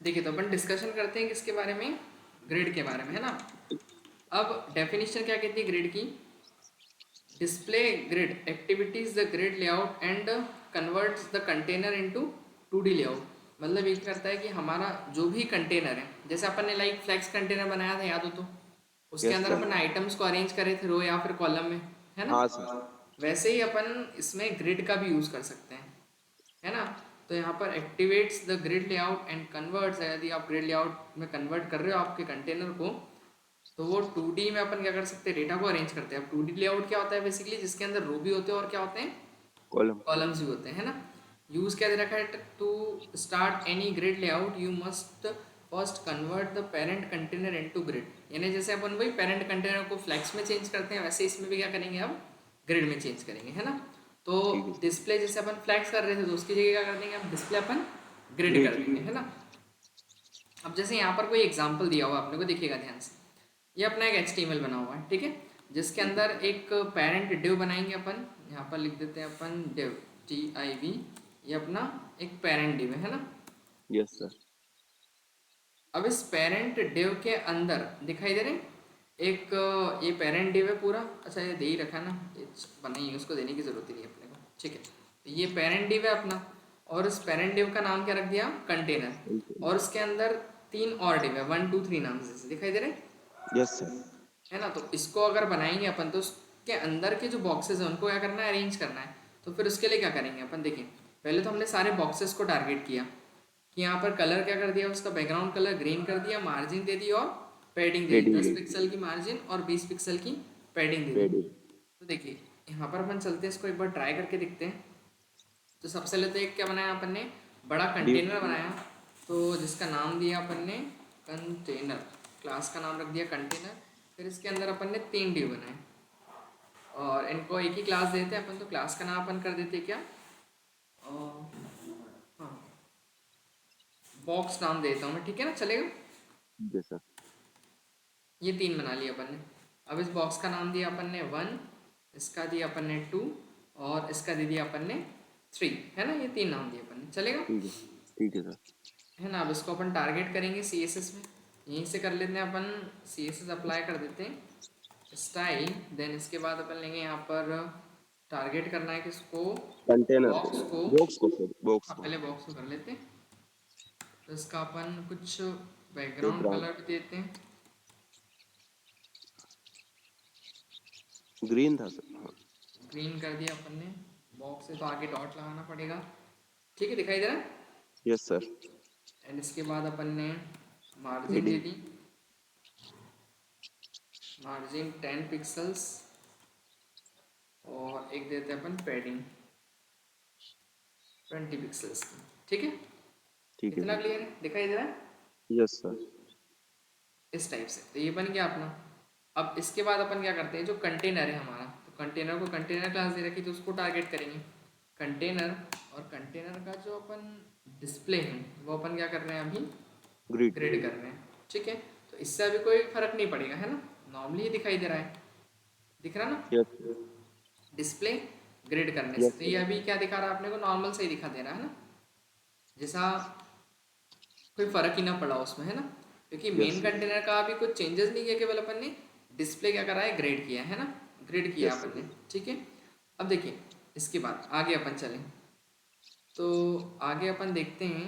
देखिए तो अपन डिस्कशन करते हैं किसके बारे में, ग्रिड के बारे में, है ना। अब डेफिनेशन क्या कहती है ग्रिड की, display grid activities the grid layout and converts the container into 2D layout. मतलब ये करता है कि हमारा जो भी कंटेनर है, जैसे अपन ने लाइक फ्लेक्स कंटेनर बनाया था, याद हो तो उसके यस अंदर सर। अपन आइटम्स को अरेंज करे थे रो या फिर कॉलम में, है ना। हाँ सर। वैसे ही अपन इसमें ग्रिड का भी यूज़ कर सकते हैं, है ना। तो यहाँ पर activates the grid layout and converts, यदि आप ग्रिड लेआउट में कन्वर्ट कर रहे हो आपके कंटेनर को, तो वो 2D में अपन क्या कर सकते हैं, डेटा को अरेंज करते हैं। अब 2D लेआउट क्या होता है बेसिकली, जिसके अंदर रो भी होते हैं और क्या होते हैं, कॉलम। कॉलम्स भी होते हैं, है ना। यूज क्या दे रखा है, to start any grid layout you must first convert the parent container into grid. यानी जैसे अपन वही पेरेंट कंटेनर को फ्लेक्स में चेंज करते हैं, वैसे इसमें भी क्या करेंगे, अब ग्रिड में चेंज करेंगे, है ना। तो ठीक है। डिस्प्ले जैसे अपन फ्लेक्स कर रहे थे, तो उसकी जगह क्या कर देंगे, अब डिस्प्ले अपन ग्रिड कर ग्रेड। देंगे, है ना। अब जैसे यहाँ पर कोई एग्जाम्पल दिया हुआ आपने को, देखिएगा ध्यान से। ये अपना एक HTML बना हुआ है, ठीक है, जिसके ठीक है। अंदर एक पेरेंट डिव बनाएंगे अपन। यहाँ पर लिख देते हैं अपन डिव, TIV। ये अपना एक पेरेंट डिव है ना। Yes sir. अब इस पेरेंट डिव के अंदर दिखाई दे रहे हैं एक ये पेरेंट डिव है पूरा। अच्छा ये दे ही रखा है ना, ये बनाई है, उसको देने की जरूरत ही नहीं है अपने को, ठीक है। तो ये पेरेंट डिव है अपना, और इस पेरेंट डिव का नाम क्या रख दिया, कंटेनर। और उसके अंदर तीन और डिव है, 1 2 3 नाम से दिखाई दे रहे हैं, यस सर। है ना। तो इसको अगर बनाएंगे अपन, तो उसके अंदर के जो बॉक्सेस हैं उनको क्या करना है, अरेंज करना है। तो फिर उसके लिए क्या करेंगे अपन, देखिए पहले तो हमने सारे बॉक्सेस को टारगेट किया कि यहाँ पर कलर क्या कर दिया, उसका बैकग्राउंड कलर ग्रीन कर दिया, मार्जिन दे दी और पैडिंग दे दी, रेडी 10 पिक्सल की मार्जिन और 20 पिक्सल की पैडिंग दे दी। रेडी। तो देखिए यहाँ पर अपन चलते हैं, इसको एक बार ट्राई करके देखते हैं। तो सबसे पहले तो एक क्या बनाया अपन ने, बड़ा डिव। कंटेनर बनाया। तो जिसका नाम दिया अपन ने कंटेनर, क्लास का नाम रख दिया कंटेनर। फिर इसके अंदर अपन ने 3 डिव बनाए, और इनको एक ही क्लास देते हैं अपन। तो क्लास का नाम अपन कर देते हैं क्या, हाँ, बॉक्स नाम देता हूँ मैं, ठीक है ना, चलेगा। ठीक है सर। ये 3 बना लिया अपन ने। अब इस बॉक्स का नाम दिया अपन ने 1, इसका दिया अपन ने 2, और इसका दे दिया अपन ने 3, है ना। ये 3 नाम दिए अपन ने, चलेगा, ठीक है। ठीक है सर। है ना। अब इसको अपन टारगेट करेंगे CSS में, यहीं से कर लेते हैं अपन। CSS अप्लाई कर देते हैं, स्टाइल। देन इसके बाद अपन लेंगे यहाँ पर, टारगेट करना है किसको, कंटेनर को। बॉक्स को। बॉक्स को सर, बॉक्स हाँ को। पहले बॉक्स को कर लेते हैं। तो इसका अपन कुछ बैकग्राउंड बैकग्राउंड कलर भी देते हैं, ग्रीन था सर, हाँ। ग्रीन कर दिया अपन ने। बॉक्स से तो आगे डॉट लगाना पड़ेगा, ठीक है, दिखाई दे रहा है। Yes sir. एंड इसके बाद अपन ने margin they ready. The, margin 10 pixels, और एक देते हैं अपन पैडिंग 20 पिक्सल्स की, ठीक है। ठीक है इतना सर। क्लियर है, दिखाई दे रहा है यस सर। इस टाइप से। तो ये बन गया अपना। अब इसके बाद अपन क्या करते हैं, जो कंटेनर है हमारा, तो कंटेनर को कंटेनर क्लास दे रखी, तो उसको टारगेट करेंगे कंटेनर। और कंटेनर का जो अपन डिस्प्ले है वो अपन क्या कर रहे हैं अभी, ग्रीड। ग्रिड कर रहे हैं, ठीक है। तो इससे अभी कोई फर्क नहीं पड़ेगा, है ना, नॉर्मली ये दिखाई दे रहा है, दिख रहा ना, यस। डिस्प्ले ग्रिड करने से। यस तो ये सर। अभी क्या दिखा रहा है अपने को, नॉर्मल से ही दिखा दे रहा है ना, जैसा कोई फ़र्क ही ना पड़ा उसमें, है ना। क्योंकि यस मेन सर। कंटेनर का अभी कुछ चेंजेस नहीं किया, केवल अपन ने डिस्प्ले क्या करा है, ग्रेड किया है ना, ग्रिड किया यस अपन सर। ने, ठीक है। अब देखिए इसके बाद आगे अपन चलें, तो आगे अपन देखते हैं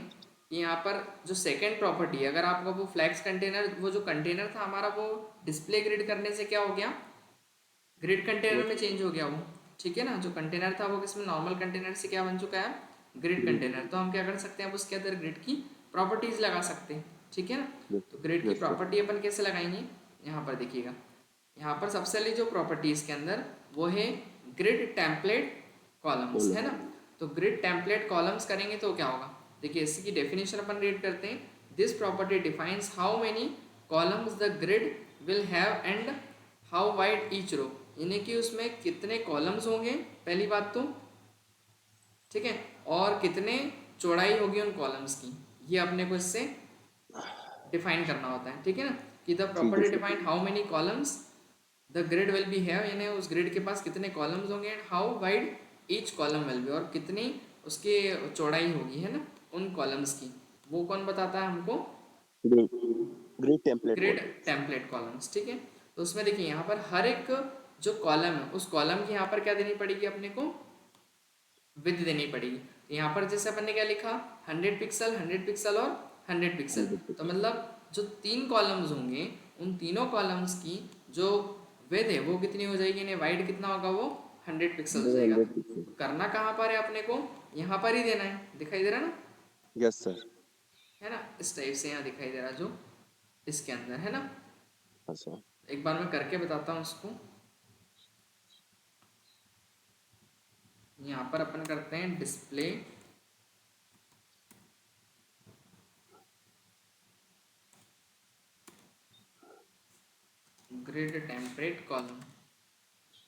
कि यहाँ पर जो सेकंड प्रॉपर्टी है, अगर आपका वो फ्लैक्स कंटेनर, वो जो कंटेनर था हमारा, वो डिस्प्ले ग्रिड करने से क्या हो गया, ग्रिड कंटेनर यस। में चेंज हो गया वो, ठीक है ना। जो कंटेनर था वो किसमें, नॉर्मल कंटेनर से क्या बन चुका है, ग्रिड ग्रीड। कंटेनर। तो हम क्या कर सकते हैं, अब उसके अंदर ग्रिड की प्रॉपर्टीज लगा सकते हैं, ठीक है ना। यस। तो ग्रिड की यस सर। प्रॉपर्टी अपन कैसे लगाएंगे, यहाँ पर देखिएगा। यहाँ पर सबसे पहले जो प्रॉपर्टी इसके अंदर वो है ग्रिड टेम्पलेट कॉलम्स, है कॉलम। ना। तो ग्रिड टेम्पलेट कॉलम्स करेंगे तो क्या होगा, देखिए इसकी डेफिनेशन अपन रीड करते हैं। This property defines how many columns the grid will have and how wide each row. यानी कि उसमें कितने कॉलम्स होंगे पहली बात तो, ठीक है, और कितने चौड़ाई होगी उन कॉलम्स की, ये अपने को इससे डिफाइन करना होता है, ठीक है ना। कि द ठीक है property sir. Define how many columns the grid will be have, यानी उस ग्रिड के पास कितने कॉलम्स होंगे, and how wide each column will be, और कितनी उसकी चौड़ाई होगी, है ना, उन कॉलम्स की। वो कौन बताता है हमको? Grid grid template grid column. Template columns, ठीक है। तो उसमें देखिए यहाँ पर हर एक जो कॉलम है उस कॉलम की यहाँ पर क्या देनी पड़ेगी अपने को? विड्थ देनी पड़ेगी। तो यहाँ पर जैसे अपन ने क्या लिखा, 100 पिक्सल, 100 पिक्सल और 100 पिक्सल। 100 तो पिक्सल। मतलब जो तीन कॉलम्स होंगे उन तीनों कॉलम्स की जो विड्थ है वो कितनी हो जाएगी, यानी वाइड कितना होगा, वो 100 पिक्सल हो जाएगा। 100 पिक्सल। तो करना कहाँ पर है अपने को? यहाँ पर ही देना है, दिखाई दे रहा है ना, यस सर। है ना, इस टाइप से यहाँ दिखाई दे रहा जो इसके अंदर है ना। हाँ सर। एक बार मैं करके बताता हूँ उसको। यहाँ पर अपन करते हैं display grid template column.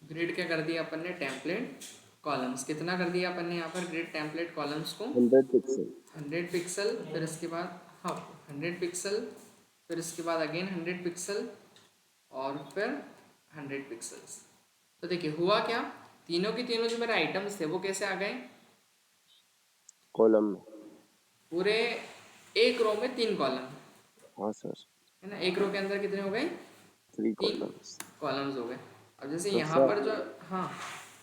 Grid क्या कर दिया अपन ने? Template columns. कितना कर दिया अपन ने यहाँ पर ग्रिड टेम्पलेट कॉलम्स को? 100 पिक्सल। 100 पिक्सल, फिर इसके बाद हाँ 100 पिक्सल, फिर इसके बाद अगेन 100 पिक्सल और फिर 100 पिक्सल्स। तो देखिए हुआ क्या, तीनों के तीनों जो मेरे आइटम्स थे वो कैसे आ गए? कॉलम में। पूरे एक रो में तीन कॉलम, हाँ सर। है ना। एक रो के अंदर कितने हो गए? 3 तीन कॉलम्स। कॉलम्स हो गए। अब जैसे तो यहाँ सर पर जो, हाँ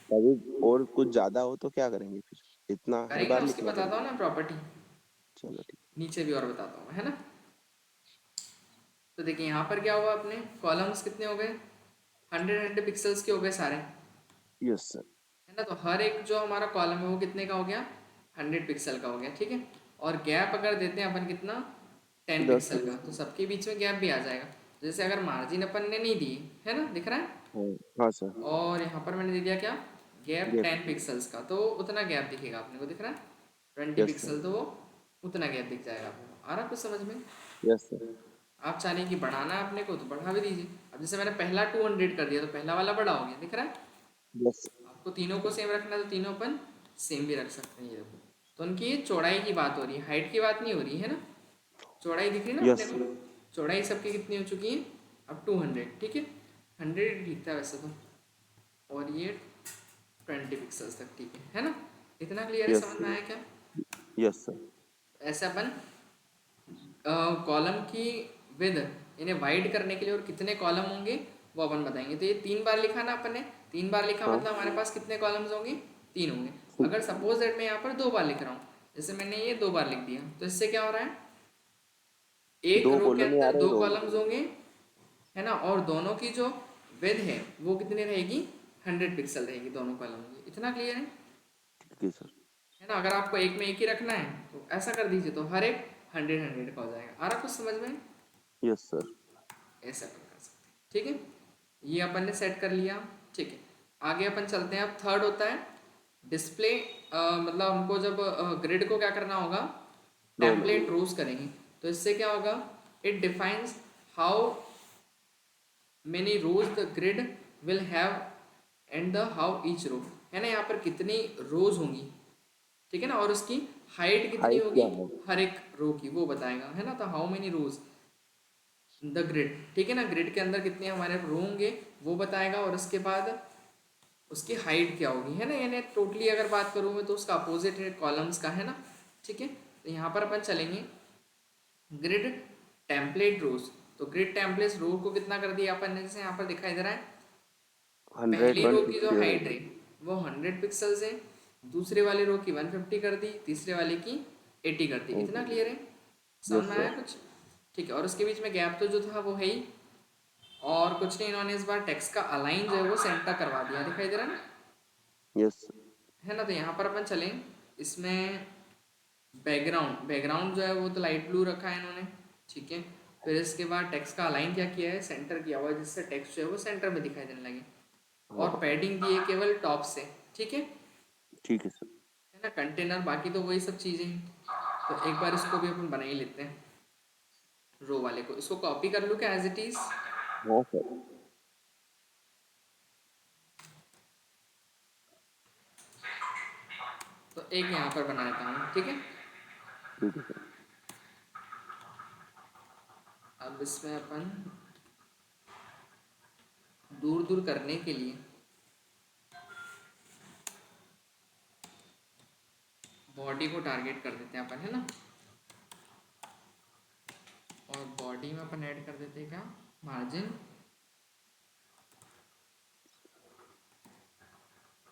अभी और कुछ ज्यादा हो तो क्या करेंगे फिर? इतना हर करेंगे ना, बार उसकी लिखना बताता पड़ेगा? हूँ ना प्रॉपर्टी, चलो ठीक। नीचे भी और बताता हूँ, है ना। तो देखिए यहाँ पर क्या हुआ, अपने कॉलम्स कितने हो गए? 100 पिक्सल्स के हो गए सारे, यस सर। है ना। तो हर एक जो हमारा कॉलम है वो कितने का हो गया? 100 पिक्सल का हो गया, ठीक है। और गैप अगर देते हैं अपन कितना? 10 10 पिक्सल का, तो पिक्सल। सबके बीच में गैप भी आ जाएगा। जैसे अगर मार्जिन अपन ने नहीं दी, है ना, दिख रहा है, हाँ। हाँ सर। और यहाँ पर मैंने दे दिया क्या, गैप ये 10 पिक्सल्स का, तो उतना गैप दिखेगा अपने को, दिख रहा है। Twenty yes sir. पिक्सल तो वो उतना गैप दिख जाएगा आपको। आ रहा कुछ समझ में? Yes sir. आप चाह रहे हैं कि बढ़ाना है अपने को तो बढ़ा भी दीजिए। अब जैसे मैंने पहला 200 कर दिया तो पहला वाला बड़ा हो गया, दिख रहा है। यस। आपको तीनों को सेम रखना है तो तीनों अपन सेम भी रख सकते हैं, ये देखो। तो उनकी ये चौड़ाई की बात हो रही है, हाइट की बात नहीं हो रही है ना। चौड़ाई दिख रही है ना अपने यस। को, चौड़ाई सबकी कितनी हो चुकी है? अब 200, ठीक है। 100 ठीक था वैसे तो, और ये 20 पिक्सल्स तक, ठीक है ना। इतना क्लियर है, यस समझ में सर। आया क्या? Yes sir. ऐसे अपन कॉलम की विद इन्हें वाइड करने के लिए और कितने कॉलम होंगे वो अपन बताएंगे। तो ये 3 बार लिखा ना अपन ने, 3 बार लिखा हाँ। मतलब हमारे पास कितने कॉलम्स होंगे? 3 होंगे। ठीक। अगर सपोज दैट मैं यहाँ पर 2 बार लिख रहा हूँ, जैसे मैंने ये 2 बार लिख दिया, तो इससे क्या हो रहा है, एक 2 रो के कॉलम में आ अंदर रहे हैं, दो 2 में। कॉलम्स होंगे, है ना। और दोनों की जो विद है वो कितनी रहेगी? 100 पिक्सल रहेगी दोनों कॉलम की। इतना क्लियर ठीक है सर। है ना। अगर आपको एक में एक ही रखना है तो ऐसा कर दीजिए, तो हर एक 100 का हो जाएगा। आ रहा कुछ समझ में? Yes sir. ऐसा अपन कर सकते हैं, ठीक है। ये अपन ने सेट कर लिया, ठीक है। आगे अपन चलते हैं। अब थर्ड होता है डिस्प्ले, मतलब हमको जब ग्रिड को क्या करना होगा, रो में। टेम्पलेट रोज करेंगे। तो इससे क्या होगा, it defines how many rows the grid will have and the how each row, है ना। यहाँ पर कितनी रोज होंगी, ठीक है ना, और उसकी हाइट कितनी हाइट होगी क्या है? हर एक रो की, वो बताएगा, है ना। तो how many rows the grid, ठीक है ना, ग्रिड के अंदर कितने हमारे रो होंगे वो बताएगा, और उसके बाद उसकी हाइट क्या होगी, है ना। यानी टोटली अगर बात करूँ मैं तो उसका अपोजिट है कॉलम्स का, है ना, ठीक है। तो यहाँ पर अपन चलेंगे ग्रिड टेम्पलेट रोज। तो ग्रिड टेम्पलेट रो को कितना कर दिया अपन ने, जैसे यहाँ पर दिखाई दे रहा है, 100, पहली रो की जो 150 और हाइट है 80। वो 100 पिक्सल है, दूसरे वाले रो की 150 कर दी, तीसरे वाले की 80 कर दी। इतना क्लियर है, समझ यस में आया सर। कुछ? ठीक है। और उसके बीच में गैप तो जो था वो है ही, और कुछ नहीं, इन्होंने इस बार टेक्स्ट का अलाइन जो है वो सेंटर करवा दिया, दिखाई दे रहा है ना, यस। है ना। तो यहाँ पर अपन चलें, इसमें बैकग्राउंड, बैकग्राउंड जो है वो तो लाइट ब्लू रखा है इन्होंने, ठीक है। फिर इसके बाद टेक्स्ट का अलाइन क्या किया है, सेंटर किया हुआ है, जिससे टेक्स्ट जो है वो सेंटर में दिखाई देने लगे। हाँ और पैडिंग दी है केवल टॉप से, ठीक ठीक है सर। है ना। कंटेनर बाकी तो वही सब चीज़ें हैं। तो एक बार इसको भी अपन बना ही लेते हैं, रो वाले को। इसको कॉपी कर लूँ क्या एज इट इज़? हाँ सर। तो एक यहाँ पर बना लेता हूँ, ठीक है। ठीक है सर। अब इसमें अपन दूर दूर करने के लिए बॉडी को टारगेट कर देते हैं अपन, है ना। बॉडी में अपन ऐड कर देते हैं क्या, मार्जिन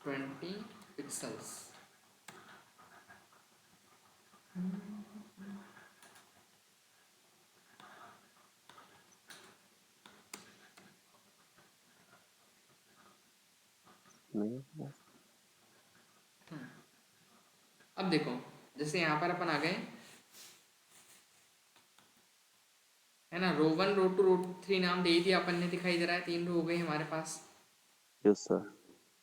20 पिक्सल्स। नहीं अब देखो जैसे यहाँ पर अपन आ गए है ना, रो 1 रो 2 रो 3 नाम दे ही दिया अपन ने, दिखाई दे रहा है 3 रो हो गई हमारे पास। Yes sir.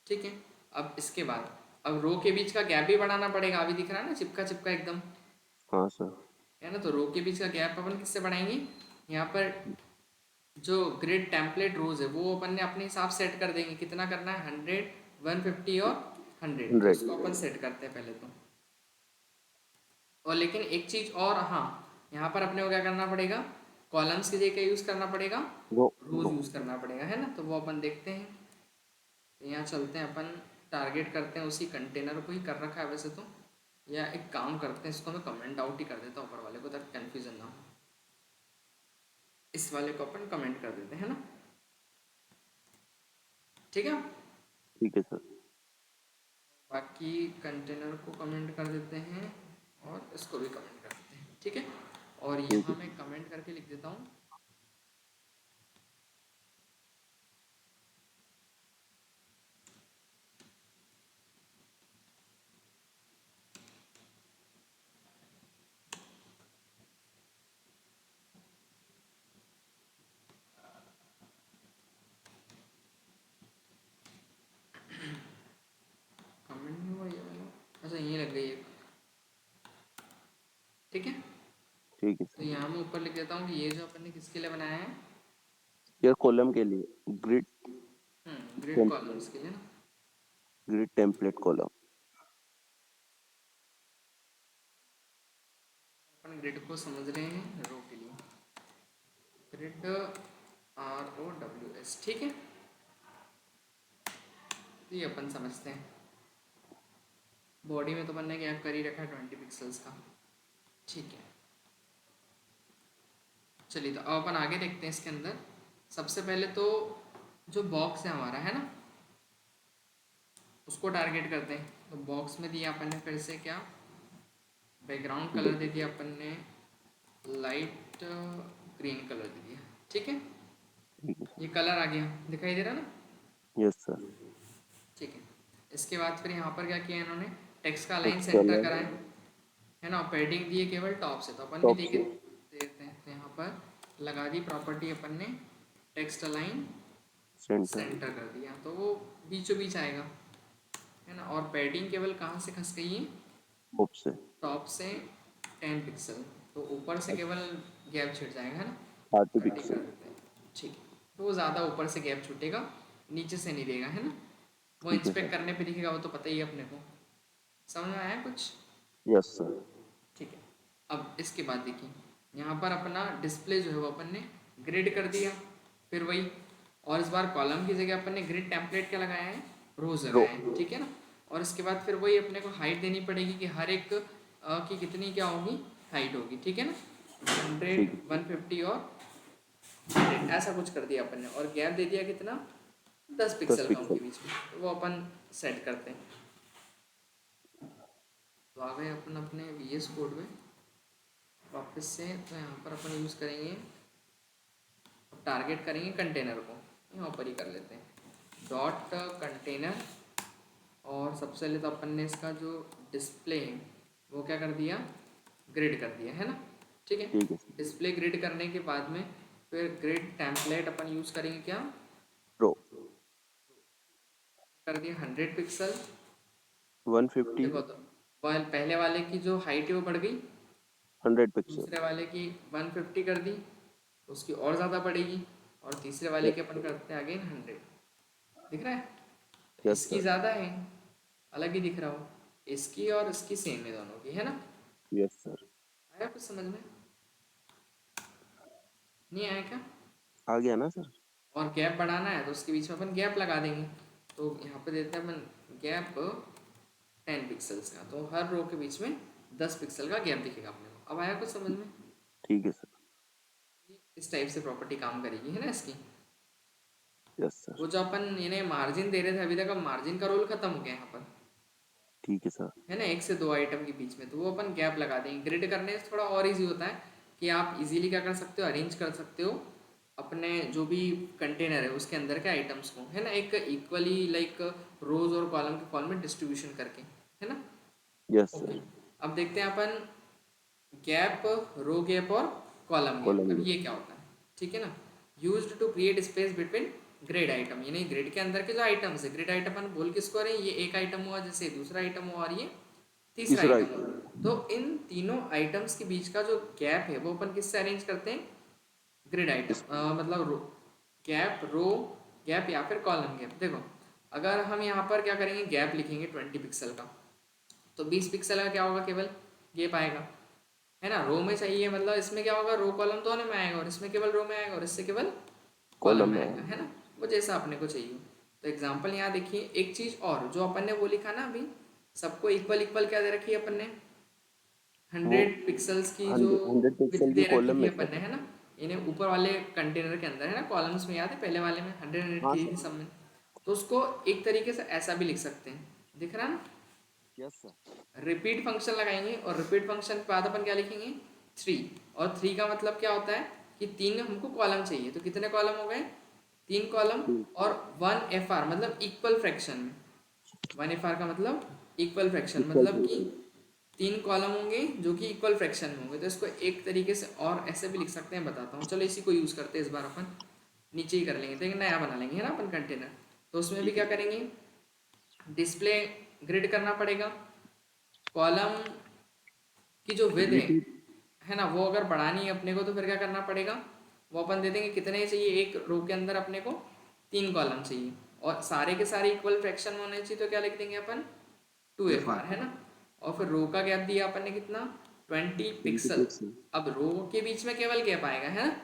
ठीक है, अब इसके बाद अब रो के बीच का गैप भी बढ़ाना पड़ेगा, अभी दिख रहा है ना चिपका चिपका एकदम, हाँ सर। है ना। तो रो के बीच का गैप अपन किससे बढ़ाएंगे, यहाँ पर जो ग्रिड टेम्पलेट रोज है वो अपन ने अपने हिसाब सेट कर देंगे, कितना करना है 100 150 और 100, तो 100। इसको अपन सेट करते हैं पहले तो। और लेकिन एक चीज़ और, हाँ यहाँ पर अपने को क्या करना पड़ेगा, कॉलम्स की जगह यूज़ करना पड़ेगा, रो रोज यूज़ करना पड़ेगा, है ना। तो वो अपन देखते हैं, तो यहाँ चलते हैं अपन, टारगेट करते हैं उसी कंटेनर को ही कर रखा है वैसे तो, या एक काम करते हैं इसको मैं कमेंट आउट ही कर देता हूँ ऊपर वाले को, ताकि कन्फ्यूजन ना हो। इस वाले को अपन कमेंट कर देते हैं ना, ठीक है। ठीक है सर। बाकी कंटेनर को कमेंट कर देते हैं और इसको भी कमेंट कर देते हैं, ठीक है। और ठीक यहाँ है। मैं कमेंट करके लिख देता हूँ, कमेंट नहीं हुआ ये वाला, अच्छा यहीं लग गई एक, ठीक है। ठीक है तो सर। यहाँ मैं ऊपर लिख देता हूँ कि ये जो अपन ने किसके लिए बनाया है, ये कॉलम के लिए ग्रिड ग्रिड कॉलम्स के लिए ना। Grid template column. अपन ग्रिड को समझ रहे हैं रो के लिए, ग्रिड ROWS, ठीक है। तो ये अपन समझते हैं, बॉडी में तो अपन ने गैप कर ही रखा है 20 पिक्सल्स का, ठीक है। चलिए तो अब अपन आगे देखते हैं इसके अंदर। सबसे पहले तो जो बॉक्स है हमारा, है ना, उसको टारगेट करते हैं। तो बॉक्स में दिया अपन ने फिर से क्या, बैकग्राउंड कलर दे दिया अपन ने, लाइट ग्रीन कलर दे दिया, ठीक है। ठीक है सर। ये कलर आ गया, दिखाई दे रहा ना, यस सर। ठीक है। इसके बाद फिर यहाँ पर क्या किया इन्होंने, टेक्स्ट का लाइन टेक्स्ट सेंटर कलर कराए, है ना, पैडिंग दिए केवल टॉप से, तो अपन भी टॉप देखे से देते हैं। तो यहाँ पर लगा दी प्रॉपर्टी अपन ने, टेक्स्ट लाइन सेंटर सेंटर कर दिया, तो वो बीचों बीच आएगा, है ना। और पैडिंग केवल कहाँ से खस गई है, टॉप से टॉप से 10 पिक्सल, तो ऊपर से केवल गैप छिड़ जाएगा, है ना। 30 30 कर पिक्सल। देते हैं, ठीक है। तो वो ज़्यादा ऊपर से गैप छूटेगा, नीचे से नहीं देगा, है ना। वो ठीक है इंस्पेक्ट सर। करने पे दिखेगा, वो तो पता ही है अपने को। समझ में आया कुछ, यस सर। ठीक है। अब इसके बाद देखिए, यहाँ पर अपना डिस्प्ले जो है वो अपन ने ग्रिड कर दिया, फिर वही, और इस बार कॉलम की जगह अपन ने ग्रिड टेम्पलेट क्या लगाया है, रोज रो लगाया है, ठीक है ना। और इसके बाद फिर वही अपने को हाइट देनी पड़ेगी कि हर एक की कितनी क्या होगी, हाइट होगी, ठीक है ना, 100 ठीक है। 150 और 100 ऐसा कुछ कर दिया अपन ने। और गैप दे दिया कितना, 10 10 पिक्सल का पिक्सल। उनके बीच में, तो वो अपन सेट करते हैं। तो आ गए अपन अपने VS कोड में वापस से। तो यहाँ पर अपन यूज़ करेंगे, टारगेट करेंगे कंटेनर को, यहाँ पर ही कर लेते हैं डॉट कंटेनर। और सबसे पहले तो अपन ने इसका जो डिस्प्ले है वो क्या कर दिया, ग्रिड कर दिया, है ना, ठीक है। ठीक है सर। डिस्प्ले ग्रिड करने के बाद में फिर ग्रिड टेम्पलेट अपन यूज़ करेंगे क्या, रो कर दिया 100 पिक्सल। 150 देखो तो पहले वाले की जो हाइट है वो बढ़ गई, 100 पिक्सल। दूसरे वाले की 150 कर दी, तो उसकी और ज़्यादा बढ़ेगी। और तीसरे वाले की अपन करते हैं अगेन 100, दिख रहा है। तो यस इसकी सर। ज़्यादा है, अलग ही दिख रहा हो, इसकी और इसकी सेम है दोनों की, है ना। Yes sir. आया कुछ समझ में, नहीं आया क्या। आ गया ना सर। और गैप बढ़ाना है तो उसके बीच में अपन गैप लगा देंगे। तो यहाँ पे देते हैं अपन गैप 10 पिक्सल्स का, तो हर रो के बीच में 10 पिक्सल का गैप दिखेगा अपने को। अब आया कुछ समझ में। ठीक है सर। इस टाइप से प्रॉपर्टी काम करेगी, है ना इसकी। Yes sir. वो जो अपन इन्हें मार्जिन दे रहे थे अभी तक, अब मार्जिन का रोल खत्म हो गया यहाँ पर, ठीक है सर। है ना, एक से दो आइटम के बीच में, तो वो अपन गैप लगा देंगे। ग्रिड करने से थोड़ा और इजी होता है कि आप इजीली क्या कर सकते हो, अरेंज कर सकते हो अपने जो भी कंटेनर है उसके अंदर के आइटम्स को, है ना, एक इक्वली लाइक रोज और कॉलम के फॉर्म में डिस्ट्रीब्यूशन करके, है ना। Yes okay, sir. अब देखते हैं अपन गैप, रो गैप और कॉलम गैप। कॉलम अब में। ये क्या होता है, ठीक है ना। Used to create space between grid item, यानी ग्रिड के अंदर के जो आइटम्स है, ग्रिड आइटम अपन बोल किसको रहे हैं, ये एक आइटम हुआ, जैसे दूसरा आइटम हुआ और ये तीसरा तीसरा आइटम आइटम। हुआ। तो इन तीनों आइटम्स के बीच का जो गैप है वो अपन किससे अरेंज करते हैं, ग्रिड इस आइटम मतलब रो गैप, रो गैप या फिर कॉलम गैप। देखो, अगर हम यहाँ पर क्या करेंगे, गैप लिखेंगे 20 पिक्सल का, तो 20 पिक्सल का क्या होगा, केवल गैप आएगा, है ना। रो में चाहिए मतलब इसमें क्या होगा, रो कॉलम दोनों में आएगा, और इसमें केवल रो में आएगा, और इससे केवल कॉलम कॉलम में में आएगा, आएगा। है ना। वो जैसा अपने को चाहिए। तो एग्जांपल यहाँ देखिए, एक चीज़ और जो अपन ने वो लिखा ना अभी, सबको इक्वल इक्वल क्या दे रखी है अपन ने, वो 100 पिक्सल्स की जो 100 विड्थ पिक्सल की दे रखी कॉलम थी में अपन सर। ने, है ना। इन्हें ऊपर वाले कंटेनर के अंदर, है ना, कॉलम्स में याद है, पहले वाले में 100 हाँ की थी सर। सब में। तो उसको एक तरीके से ऐसा भी लिख सकते हैं, दिख रहा है ना। Yes sir. रिपीट फंक्शन लगाएंगे, और रिपीट फंक्शन के बाद अपन क्या लिखेंगे, 3। और 3 का मतलब क्या होता है कि 3 हमको कॉलम चाहिए, तो कितने कॉलम हो गए, 3 कॉलम। ठीक। और 1 FR मतलब इक्वल फ्रैक्शन में, 1 FR का मतलब इक्वल फ्रैक्शन, इक्वल मतलब कि फ्रैक्शन। 3 कॉलम होंगे जो कि इक्वल फ्रैक्शन में होंगे। तो इसको एक तरीके से और ऐसे भी लिख सकते हैं, बताता हूँ, चलो इसी को यूज़ करते हैं इस बार अपन, नीचे ही कर लेंगे, तो एक नया बना लेंगे, है ना अपन कंटेनर। तो उसमें भी ठीक है क्या सर। करेंगे, डिस्प्ले ग्रिड करना पड़ेगा, कॉलम की जो विड्थ रिपीट। है ना, वो अगर बढ़ानी है अपने को, तो फिर क्या करना पड़ेगा, वो अपन दे देंगे कितने चाहिए, एक रो के अंदर अपने को 3 कॉलम चाहिए, और सारे के सारे इक्वल फ्रैक्शन में होने चाहिए, तो क्या लिख देंगे अपन, two F F R. R है ना। और फिर रो का गैप दिया अपन ने कितना, 20 पिक्सल। 20 पिक्सल। अब रो के बीच में केवल गैप आएगा, है ना,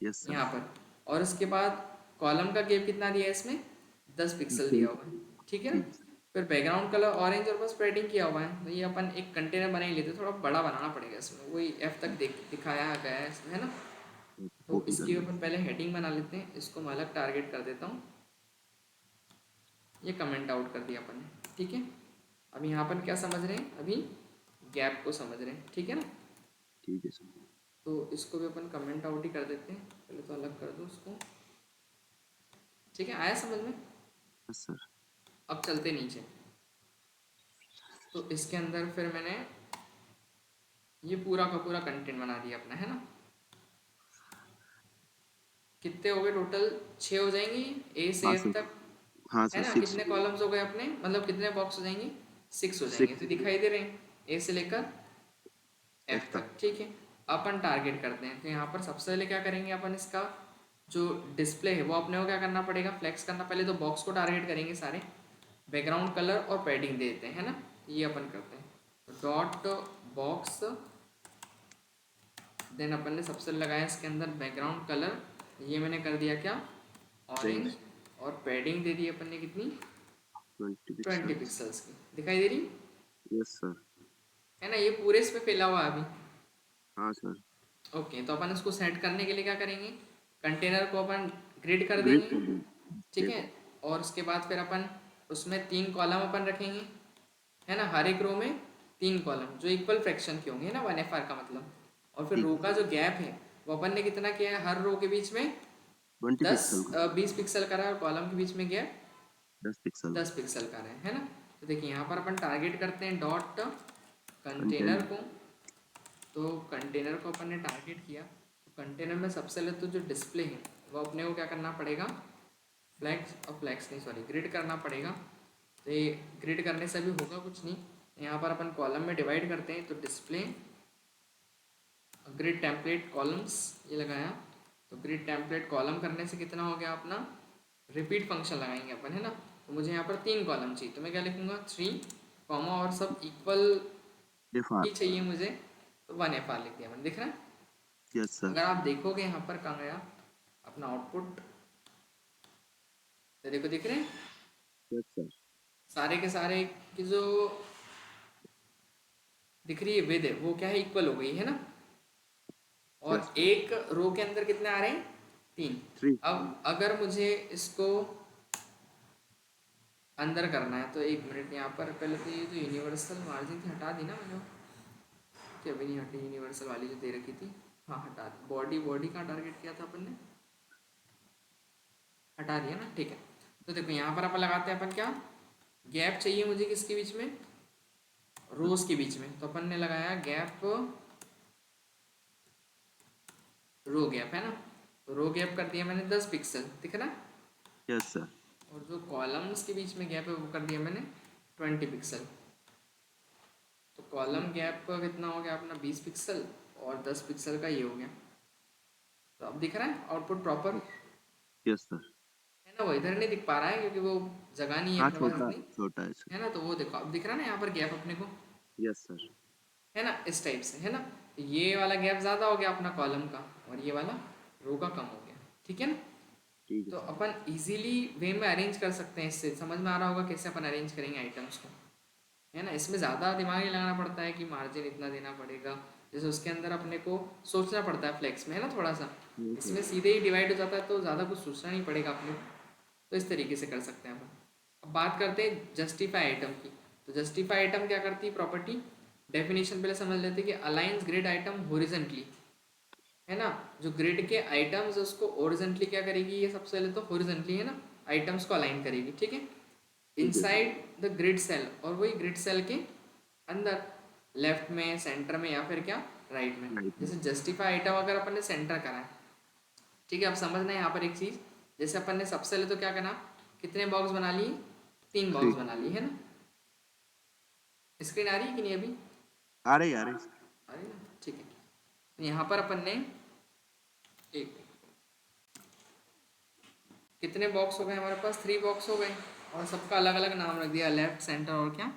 यस सर। यहाँ पर। और उसके बाद कॉलम का गैप कितना दिया है इसमें, 10 पिक्सल दिया हुआ है, ठीक है ना। ठीक। फिर बैकग्राउंड कलर ऑरेंज और बस स्प्रेडिंग किया हुआ है, तो ये अपन एक कंटेनर बना ही लेते, थोड़ा बड़ा बनाना पड़ेगा इसमें, वही एफ तक दिखाया गया है इसमें, है ना। तो कॉपी कर इसकी लो। अपन पहले हेडिंग बना लेते हैं, इसको मैं अलग टारगेट कर देता हूँ, ये कमेंट आउट कर दिया अपन ने, ठीक है। अब यहाँ पर क्या समझ रहे हैं, अभी गैप को समझ रहे हैं, ठीक है ना। ठीक है सर। तो इसको भी अपन कमेंट आउट ही कर देते हैं, पहले तो अलग कर दो उसको, ठीक है, आया समझ में। Yes sir. अब चलते नीचे, तो इसके अंदर फिर मैंने ये पूरा का पूरा कंटेंट बना दिया अपना, है ना। कितने हो गए टोटल, 6 हो जाएंगी ए से हाँ एफ सर। तक, हाँ है सर ना। 6। कितने कॉलम्स हो गए अपने, मतलब कितने बॉक्स हो जाएंगे, 6 हो जाएंगे, 6 तो दिखाई दे रहे हैं ए से लेकर एफ एफ तक। तक, ठीक है। अपन टारगेट करते हैं, तो यहाँ पर सबसे पहले क्या करेंगे अपन, इसका जो डिस्प्ले है वो अपने को क्या करना पड़ेगा, फ्लेक्स करना। पहले तो बॉक्स को टारगेट करेंगे सारे, बैकग्राउंड कलर और पैडिंग दे देते हैं, है ना, ये अपन करते हैं। तो डॉट बॉक्स, देन अपन ने सबसे लगाया इसके अंदर बैकग्राउंड कलर, ये मैंने कर दिया क्या, रेंज। ऑरेंज। और पैडिंग दे दी अपन ने कितनी, 20 ट्वेंटी पिक्सल्स। पिक्सल्स की, दिखाई दे रही यस सर। है ना। ये पूरे इस पे फैला हुआ है अभी। हाँ सर। ओके, तो अपन इसको सेट करने के लिए क्या करेंगे, कंटेनर को अपन ग्रिड कर ग्रिड देंगे, कर देंगे ठीक ठीक। है। और उसके बाद फिर अपन उसमें 3 कॉलम अपन रखेंगे, है ना, हर एक रो में 3 कॉलम जो इक्वल फ्रैक्शन के होंगे, है ना, 1 FR का मतलब। और फिर ठीक रो है का सर। जो गैप है वो अपन ने कितना किया है, हर रो के बीच में 20 दस पिक्सल का। 20 पिक्सल का रहा है, और कॉलम के बीच में गैप 10 पिक्सल 10 पिक्सल का रहा है ना। तो देखिए यहाँ पर अपन टारगेट करते हैं डॉट कंटेनर कंटेनर। को, तो कंटेनर को अपन ने टारगेट किया, तो कंटेनर में सबसे पहले तो जो डिस्प्ले है वो अपने को क्या करना पड़ेगा, फ्लैक्स और फ्लैक्स नहीं सॉरी ग्रिड करना पड़ेगा। तो ये ग्रिड करने से भी होगा कुछ नहीं, यहाँ पर अपन कॉलम में डिवाइड करते हैं, तो डिस्प्ले ग्रिड टेम्पलेट कॉलम्स ये लगाया। तो ग्रिड टेम्पलेट कॉलम करने से कितना हो गया अपना, रिपीट फंक्शन लगाएंगे अपन, है ना। तो मुझे यहाँ पर 3 कॉलम चाहिए, तो मैं क्या लिखूँगा, 3 कॉमा और सब इक्वल एफ आर। ही चाहिए मुझे, तो 1 FR लिख दिया मैंने, दिख रहा है। Yes sir. अगर आप देखोगे यहाँ पर कहाँ गया अपना आउटपुट, तो देखो दिख रहे हैं यस सर। सारे के सारे की जो दिख रही है विद है वो क्या है, इक्वल हो गई है ना। और Yes. एक रो के अंदर कितने आ रहे हैं, 3। 3. अब अगर मुझे इसको अंदर करना है तो 1 मिनट, यहाँ पर पहले तो ये जो यूनिवर्सल मार्जिन थी हटा दी ना मैंने, कि अभी नहीं हटी, यूनिवर्सल वाली जो दे रखी थी, हाँ हटा दी। बॉडी बॉडी कहाँ टारगेट किया था अपन ने, हटा दिया ना, ठीक है। तो देखो यहाँ पर अपन लगाते हैं, अपन क्या गैप चाहिए मुझे किसके बीच में, रोज के बीच में, तो अपन ने लगाया गैप, रो गैप है ना, तो रो गैप कर दिया मैंने 10 पिक्सल, दिख रहा है। Yes, sir. और जो कॉलम्स के बीच में गैप है वो कर दिया मैंने 20 पिक्सल। तो कॉलम गैप कितना हो गया अपना 20 पिक्सल, और 10 पिक्सल का ये हो गया। तो अब दिख रहा है आउटपुट प्रॉपर, Yes, sir. है ना। वो इधर नहीं दिख पा रहा है क्योंकि वो जगह नहीं है हाँ, अपने पास छोटा इतनी, छोटा है sir. है ना। तो वो देखो अब दिख रहा है ना यहाँ पर गैप अपने को, Yes, sir. है ना, इस टाइप से, है ना। तो ये वाला गैप ज़्यादा हो गया अपना कॉलम का, और ये वाला रो का कम हो गया, ठीक है ना। ठीक है तो sir. अपन इजीली वे में अरेंज कर सकते हैं, इससे समझ में आ रहा होगा कैसे अपन अरेंज करेंगे आइटम्स को, है ना। इसमें ज़्यादा दिमाग नहीं लगाना पड़ता है कि मार्जिन इतना देना पड़ेगा, जैसे उसके अंदर अपने को सोचना पड़ता है फ्लेक्स में, है ना, थोड़ा सा। Yes, sir. इसमें सीधे ही डिवाइड हो जाता है तो ज़्यादा कुछ सोचना नहीं पड़ेगा अपने को। तो इस तरीके से कर सकते हैं अपन। अब बात करते हैं जस्टिफाई आइटम की। तो जस्टिफाई आइटम क्या करती है प्रॉपर्टी, डेफिनेशन पहले समझ लेते हैं कि अलाइंस ग्रिड आइटम हॉरिजॉन्टली, है ना। जो ग्रिड के आइटम्स उसको हॉरिजॉन्टली क्या करेगी, ये सबसे पहले तो हॉरिजॉन्टली, है ना, आइटम्स को अलाइन करेगी, ठीक है, ठीक है sir. Inside the grid cell, और वही ग्रिड सेल के अंदर, लेफ्ट में, सेंटर में, या फिर क्या राइट में। Right. जैसे जस्टिफाई आइटम अगर अपन ने सेंटर करा है, ठीक है। अब समझना है यहाँ पर एक चीज़, जैसे अपन ने सबसे पहले तो क्या करना, कितने बॉक्स बना लिए, 3 बॉक्स 3. बना लिए, है ना। स्क्रीन आ रही है कि नहीं अभी, आ रही sir. आ रही है ना, ठीक है। तो यहाँ पर अपन ने एक, कितने बॉक्स हो गए हमारे पास, 3 बॉक्स हो गए, और सबका अलग अलग नाम रख दिया, लेफ्ट, सेंटर और क्या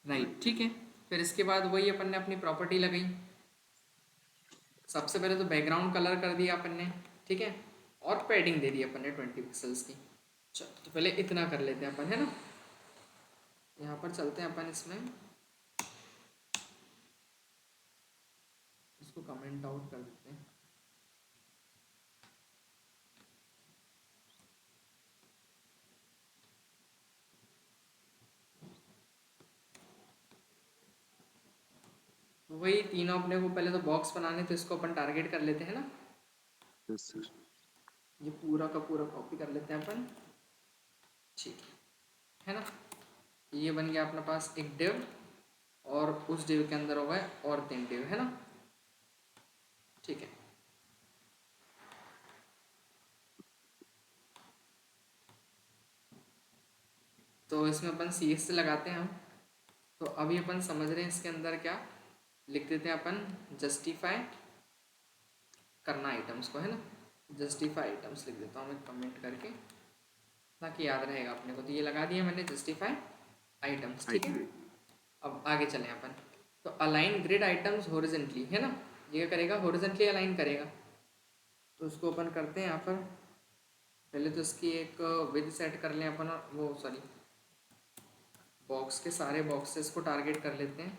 राइट, ठीक है। फिर इसके बाद वही अपन ने अपनी प्रॉपर्टी लगाई, सबसे पहले तो बैकग्राउंड कलर कर दिया अपन ने, ठीक है, और पैडिंग दे दी अपन ने 20 पिक्सल्स की। चलो तो पहले इतना कर लेते हैं अपन, है ना। यहाँ पर चलते हैं अपन, इसमें इसको कमेंट आउट कर देते हैं। तो वही तीनों अपने को पहले तो बॉक्स बनाने, तो इसको अपन टारगेट कर लेते हैं ना, Yes, sir. ये पूरा का पूरा कॉपी कर लेते हैं अपन, ठीक है ना। ये बन गया अपने पास एक डिव, और उस डिव के अंदर हो गए और 3 डिव, है ना, ठीक है। तो इसमें अपन सी एस से लगाते हैं हम। तो अभी अपन समझ रहे हैं इसके अंदर क्या लिख देते हैं अपन, जस्टिफाई करना आइटम्स को, है ना, जस्टिफाई आइटम्स लिख देता हूँ मैं कमेंट करके, ताकि याद रहेगा अपने को। तो ये लगा दिया मैंने जस्टिफाई आइटम्स, ठीक है। अब आगे चलें अपन, तो अलाइन ग्रिड आइटम्स हॉरिजॉन्टली, है ना, ये क्या करेगा, हॉरिजॉन्टली अलाइन करेगा। तो उसको अपन करते हैं यहाँ पर, पहले तो इसकी एक विद सेट कर लें अपन, और वो सॉरी, बॉक्स के सारे बॉक्सेस को टारगेट कर लेते हैं,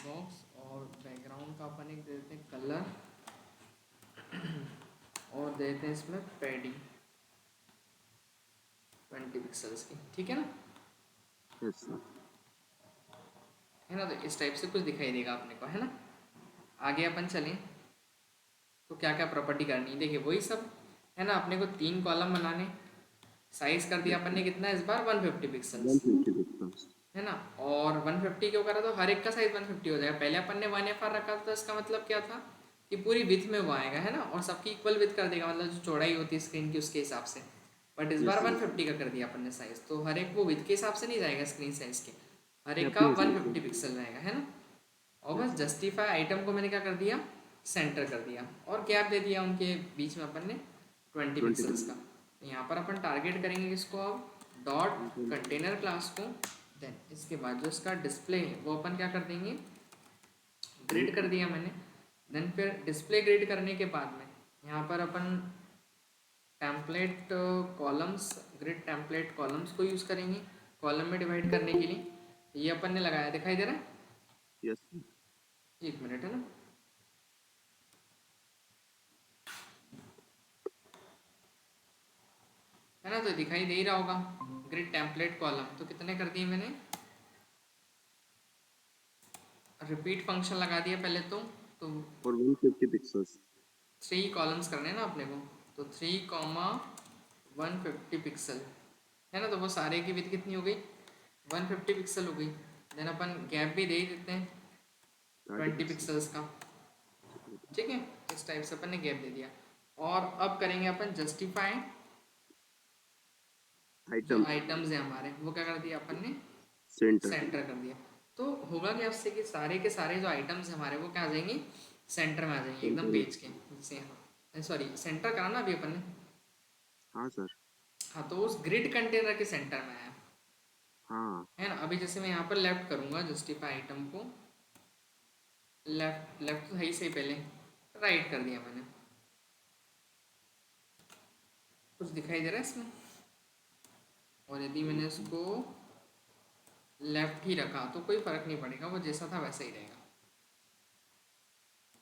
बॉक्स, और बैकग्राउंड का अपन एक दे देते हैं कलर, और देते हैं इसमें पैडिंग 20 पिक्सल्स की, ठीक है ना, Yes, sir. है ना। तो इस टाइप से कुछ दिखाई देगा अपने को, है ना। आगे अपन चलें, तो क्या क्या प्रॉपर्टी करनी है, देखिए वही सब, है ना। अपने को 3 कॉलम बनाने, साइज कर दिया Yes, अपन sir. ने कितना इस बार 150 पिक्सल्स, 150 pixels. है ना। और 150 क्यों करा, तो हर एक का साइज 150 हो जाएगा। पहले अपन ने 1 FR रखा था, तो इसका मतलब क्या था कि पूरी विथ में वो आएगा, है ना, और सबकी इक्वल विथ कर देगा, मतलब जो चौड़ाई होती है स्क्रीन की उसके हिसाब से। बट इस Yes, बार sir. 150 का कर दिया अपन ने साइज, तो हर एक वो विथ के हिसाब से नहीं जाएगा स्क्रीन साइज के, हर ये एक का अपने हिसाब से. 150 पिक्सल रहेगा, है ना। और बस Yes, sir. जस्टिफाई आइटम को मैंने क्या कर दिया, सेंटर कर दिया, और गैप दे दिया उनके बीच में अपन ने 20 20 पिक्सल्स का। pixels. तो यहाँ पर अपन टारगेट करेंगे किसको, अब डॉट Okay. कंटेनर क्लास को। देन इसके बाद जो इसका डिस्प्ले है वो अपन क्या कर देंगे, ग्रिड कर दिया मैंने। देन फिर डिस्प्ले ग्रिड करने के बाद में यहाँ पर अपन template columns, grid template columns को यूज़ करेंगे कॉलम में डिवाइड करने के लिए। ये अपन ने लगाया, दिखाई दे रहा है, Yes, sir. 1 मिनट, है ना। है ना, तो दिखाई दे ही रहा होगा ग्रिड टेम्पलेट कॉलम। तो कितने कर दिए मैंने, रिपीट फंक्शन लगा दिया पहले तो और 150 पिक्सल्स। 3 कॉलम्स करने हैं ना अपने को, तो 3 कॉमा 150 पिक्सल, है ना, तो वो सारे की विड्थ कितनी हो गई, 150 पिक्सल हो गई। देन अपन गैप भी दे ही देते हैं 30 20 पिक्सल। पिक्सल्स का, ठीक है। इस टाइप से अपन ने गैप दे दिया। और अब करेंगे अपन जस्टिफाई, जो आइटम आइटम्स हैं हमारे वो क्या कर दिया अपन ने, सेंटर। सेंटर कर दिया। तो होगा क्या उससे कि सारे के सारे जो आइटम्स हैं हमारे वो क्या आ जाएंगे, सेंटर में आ जाएंगे एकदम सेंटर। पेज के, जैसे यहाँ सॉरी सेंटर करा ना अभी अपन ने। हाँ सर। हाँ, तो उस ग्रिड कंटेनर के सेंटर में आया, हाँ। है ना। अभी जैसे मैं यहाँ पर लेफ्ट करूँगा जस्टिफाई आइटम को, लेफ्ट लेफ्ट तो है ही सही, पहले राइट कर दिया मैंने। कुछ दिखाई दे रहा है इसमें, और यदि मैंने इसको लेफ्ट ही रखा तो कोई फर्क नहीं पड़ेगा, वो जैसा था वैसा ही रहेगा,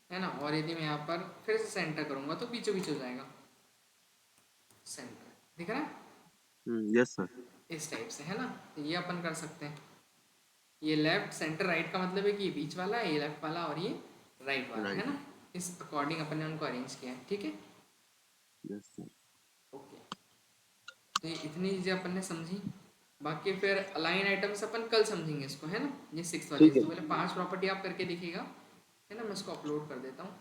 है ना। और यदि मैं यहाँ पर फिर से सेंटर करूँगा तो बीचों बीच हो जाएगा, सेंटर दिख रहा है यस सर। इस टाइप से, है ना। तो ये अपन कर सकते हैं, ये लेफ्ट सेंटर राइट का मतलब है कि ये बीच वाला है, ये लेफ्ट वाला और ये राइट वाला, है राइट। ना। इस अकॉर्डिंग अपन ने उनको अरेंज किया है, ठीक है। Yes sir. ओके, तो ये इतनी चीज़ें अपन ने समझी। बाकी फिर अलाइन आइटम्स अपन कल समझेंगे इसको, है ना। ये 6 वाली, ठीक इसको है। पहले 5 प्रॉपर्टी आप करके देखिएगा, है ना। मैं इसको अपलोड कर देता हूँ।